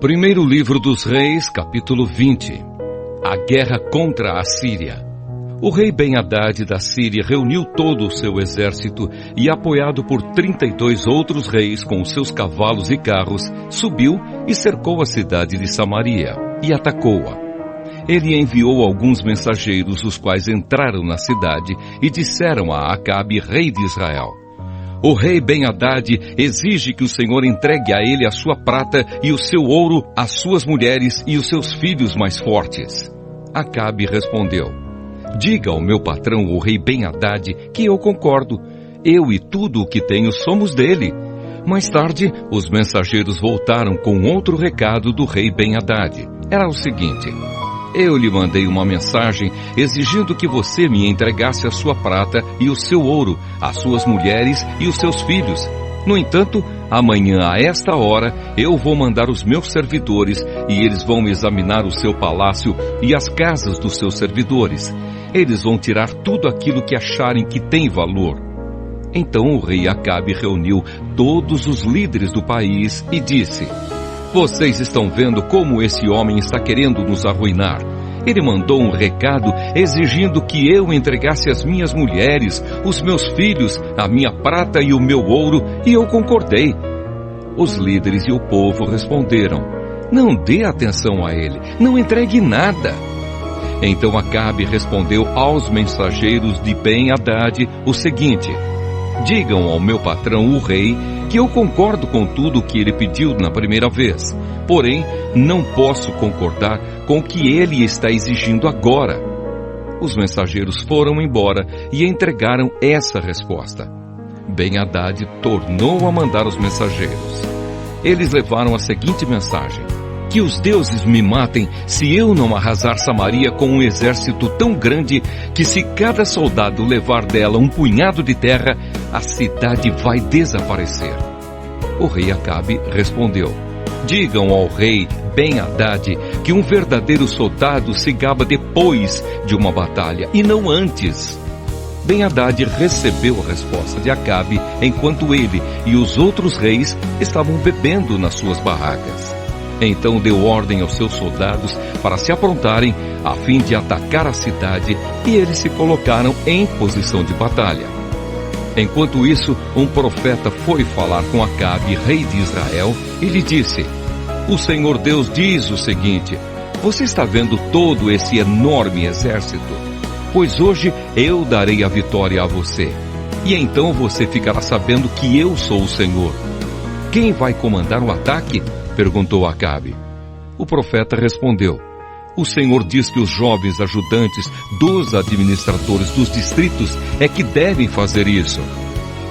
Primeiro livro dos Reis, capítulo 20. A guerra contra a Síria. O rei Ben-Hadad da Síria reuniu todo o seu exército e, apoiado por 32 outros reis com os seus cavalos e carros, subiu e cercou a cidade de Samaria e atacou-a. Ele enviou alguns mensageiros, os quais entraram na cidade e disseram a Acabe, rei de Israel: o rei Ben-Hadad exige que o Senhor entregue a ele a sua prata e o seu ouro, as suas mulheres e os seus filhos mais fortes. Acabe respondeu: diga ao meu patrão, o rei Ben-Hadad, que eu concordo. Eu e tudo o que tenho somos dele. Mais tarde, os mensageiros voltaram com outro recado do rei Ben-Hadad. Era o seguinte: eu lhe mandei uma mensagem exigindo que você me entregasse a sua prata e o seu ouro, as suas mulheres e os seus filhos. No entanto, amanhã a esta hora eu vou mandar os meus servidores e eles vão examinar o seu palácio e as casas dos seus servidores. Eles vão tirar tudo aquilo que acharem que tem valor. Então o rei Acabe reuniu todos os líderes do país e disse: vocês estão vendo como esse homem está querendo nos arruinar. Ele mandou um recado exigindo que eu entregasse as minhas mulheres, os meus filhos, a minha prata e o meu ouro, e eu concordei. Os líderes e o povo responderam: não dê atenção a ele, não entregue nada. Então Acabe respondeu aos mensageiros de Ben-Hadad o seguinte: digam ao meu patrão, o rei, que eu concordo com tudo o que ele pediu na primeira vez. Porém, não posso concordar com o que ele está exigindo agora. Os mensageiros foram embora e entregaram essa resposta. Ben-Hadad tornou a mandar os mensageiros. Eles levaram a seguinte mensagem: que os deuses me matem se eu não arrasar Samaria com um exército tão grande que, se cada soldado levar dela um punhado de terra, a cidade vai desaparecer. O rei Acabe respondeu: digam ao rei Ben-Hadad que um verdadeiro soldado se gaba depois de uma batalha e não antes. Ben-Hadad recebeu a resposta de Acabe enquanto ele e os outros reis estavam bebendo nas suas barracas. Então deu ordem aos seus soldados para se aprontarem a fim de atacar a cidade, e eles se colocaram em posição de batalha. Enquanto isso, um profeta foi falar com Acabe, rei de Israel, e lhe disse: o Senhor Deus diz o seguinte: você está vendo todo esse enorme exército? Pois hoje eu darei a vitória a você, e então você ficará sabendo que eu sou o Senhor. Quem vai comandar o ataque? Perguntou Acabe. O profeta respondeu: o Senhor diz que os jovens ajudantes dos administradores dos distritos é que devem fazer isso.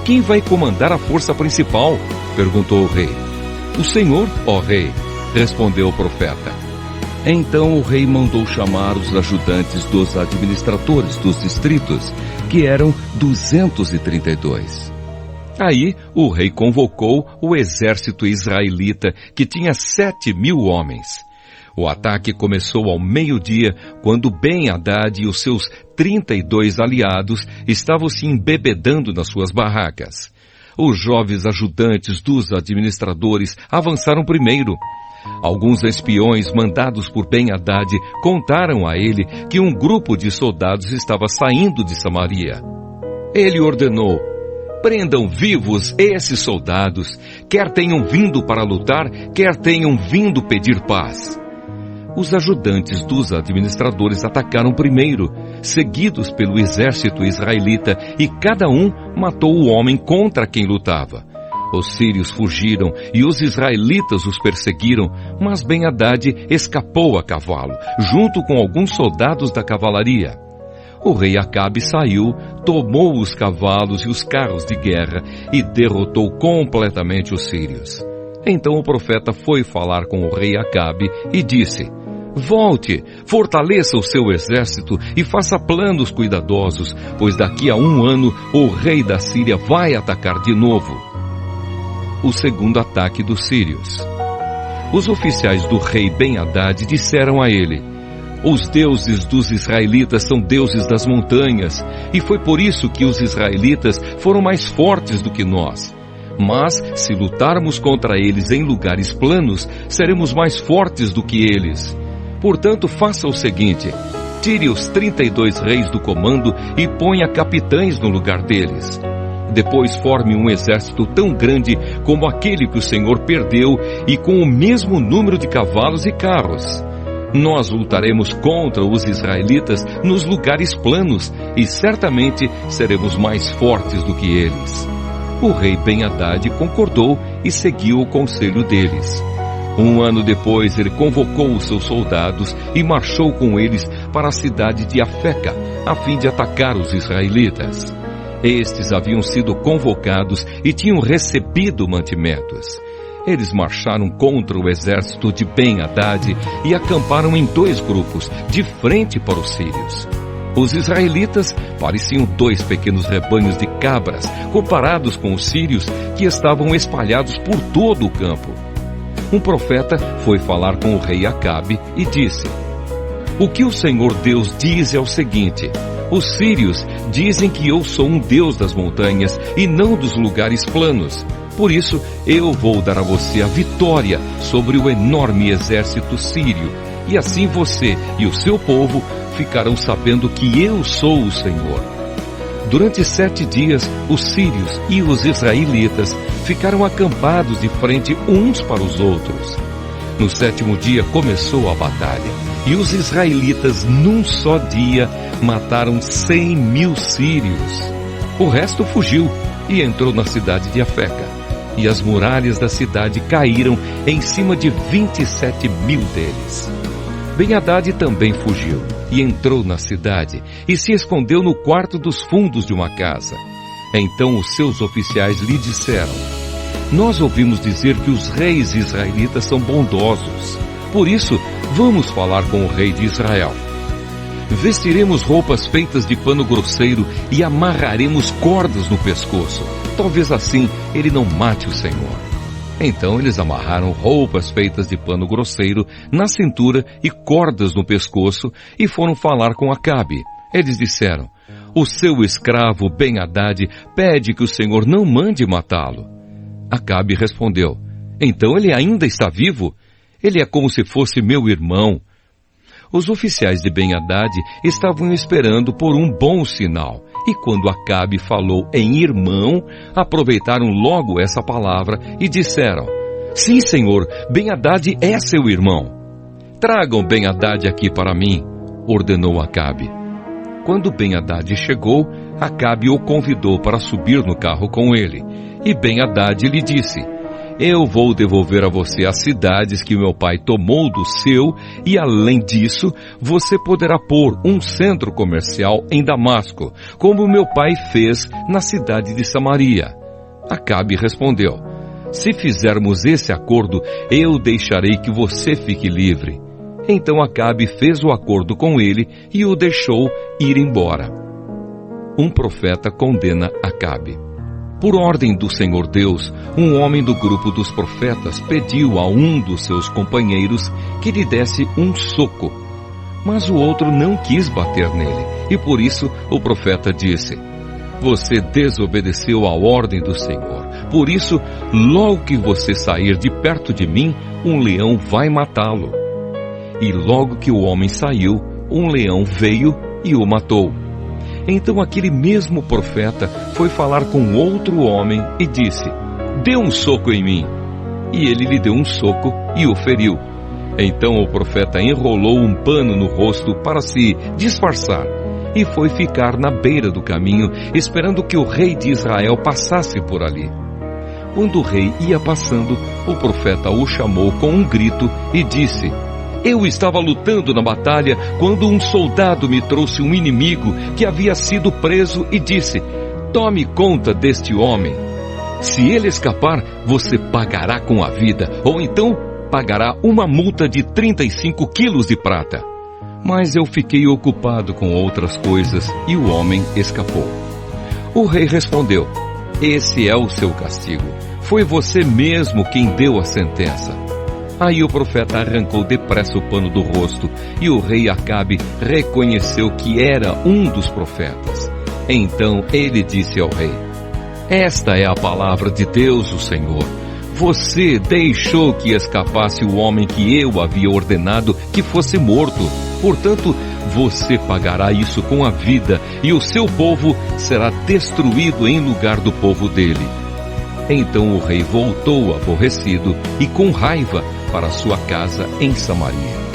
Quem vai comandar a força principal? Perguntou o rei. O Senhor, ó rei, respondeu o profeta. Então o rei mandou chamar os ajudantes dos administradores dos distritos, que eram 232. Aí o rei convocou o exército israelita, que tinha 7.000 homens. O ataque começou ao meio-dia, quando Ben-Hadad e os seus 32 aliados estavam se embebedando nas suas barracas. Os jovens ajudantes dos administradores avançaram primeiro. Alguns espiões mandados por Ben-Hadad contaram a ele que um grupo de soldados estava saindo de Samaria. Ele ordenou: prendam vivos esses soldados, quer tenham vindo para lutar, quer tenham vindo pedir paz. Os ajudantes dos administradores atacaram primeiro, seguidos pelo exército israelita, e cada um matou o homem contra quem lutava. Os sírios fugiram e os israelitas os perseguiram, mas Ben-Hadad escapou a cavalo, junto com alguns soldados da cavalaria. O rei Acabe saiu, tomou os cavalos e os carros de guerra e derrotou completamente os sírios. Então o profeta foi falar com o rei Acabe e disse: volte, fortaleça o seu exército e faça planos cuidadosos, pois daqui a 1 ano o rei da Síria vai atacar de novo. O segundo ataque dos sírios. Os oficiais do rei Ben-Hadad disseram a ele: os deuses dos israelitas são deuses das montanhas, e foi por isso que os israelitas foram mais fortes do que nós. Mas, se lutarmos contra eles em lugares planos, seremos mais fortes do que eles. Portanto, faça o seguinte: tire os 32 reis do comando e ponha capitães no lugar deles. Depois forme um exército tão grande como aquele que o Senhor perdeu e com o mesmo número de cavalos e carros. Nós lutaremos contra os israelitas nos lugares planos e certamente seremos mais fortes do que eles. O rei Ben-Hadad concordou e seguiu o conselho deles. 1 ano depois, ele convocou os seus soldados e marchou com eles para a cidade de Afeca, a fim de atacar os israelitas. Estes haviam sido convocados e tinham recebido mantimentos. Eles marcharam contra o exército de Ben-Hadad e acamparam em 2 grupos, de frente para os sírios. Os israelitas pareciam 2 pequenos rebanhos de cabras, comparados com os sírios que estavam espalhados por todo o campo. Um profeta foi falar com o rei Acabe e disse: "O que o Senhor Deus diz é o seguinte: os sírios dizem que eu sou um Deus das montanhas e não dos lugares planos. Por isso, eu vou dar a você a vitória sobre o enorme exército sírio. E assim você e o seu povo ficarão sabendo que eu sou o Senhor." Durante 7 dias, os sírios e os israelitas ficaram acampados de frente uns para os outros. No 7º dia começou a batalha, e os israelitas, num só dia, mataram 100.000 sírios. O resto fugiu e entrou na cidade de Afeca, e as muralhas da cidade caíram em cima de 27.000 deles. Ben-Hadad também fugiu e entrou na cidade e se escondeu no quarto dos fundos de uma casa. Então os seus oficiais lhe disseram: "Nós ouvimos dizer que os reis israelitas são bondosos. Por isso, vamos falar com o rei de Israel. Vestiremos roupas feitas de pano grosseiro e amarraremos cordas no pescoço. Talvez assim ele não mate o Senhor." Então eles amarraram roupas feitas de pano grosseiro na cintura e cordas no pescoço e foram falar com Acabe. Eles disseram: "O seu escravo Ben-Hadad pede que o Senhor não mande matá-lo." Acabe respondeu: "Então ele ainda está vivo? Ele é como se fosse meu irmão." Os oficiais de Ben-Hadad estavam esperando por um bom sinal, e quando Acabe falou em irmão, aproveitaram logo essa palavra e disseram: "Sim, senhor, Ben-Hadad é seu irmão." "Tragam Ben-Hadad aqui para mim", ordenou Acabe. Quando Ben-Hadad chegou, Acabe o convidou para subir no carro com ele, e Ben-Hadad lhe disse: "Eu vou devolver a você as cidades que meu pai tomou do seu, e além disso, você poderá pôr um centro comercial em Damasco, como meu pai fez na cidade de Samaria." Acabe respondeu: "Se fizermos esse acordo, eu deixarei que você fique livre." Então Acabe fez o acordo com ele e o deixou ir embora. Um profeta condena Acabe. Por ordem do Senhor Deus, um homem do grupo dos profetas pediu a um dos seus companheiros que lhe desse um soco. Mas o outro não quis bater nele, e por isso o profeta disse: "Você desobedeceu à ordem do Senhor. Por isso, logo que você sair de perto de mim, um leão vai matá-lo." E logo que o homem saiu, um leão veio e o matou. Então aquele mesmo profeta foi falar com outro homem e disse: "Dê um soco em mim." E ele lhe deu um soco e o feriu. Então o profeta enrolou um pano no rosto para se disfarçar e foi ficar na beira do caminho, esperando que o rei de Israel passasse por ali. Quando o rei ia passando, o profeta o chamou com um grito e disse: "Eu estava lutando na batalha quando um soldado me trouxe um inimigo que havia sido preso e disse: 'Tome conta deste homem. Se ele escapar, você pagará com a vida, ou então pagará uma multa de 35 quilos de prata.' Mas eu fiquei ocupado com outras coisas e o homem escapou." O rei respondeu: "Esse é o seu castigo. Foi você mesmo quem deu a sentença." Aí o profeta arrancou depressa o pano do rosto, e o rei Acabe reconheceu que era um dos profetas. Então ele disse ao rei: Esta é a palavra de Deus, o Senhor. Você deixou que escapasse o homem que eu havia ordenado que fosse morto. Portanto, você pagará isso com a vida, e o seu povo será destruído em lugar do povo dele. Então o rei voltou aborrecido e com raiva para sua casa em Samaria.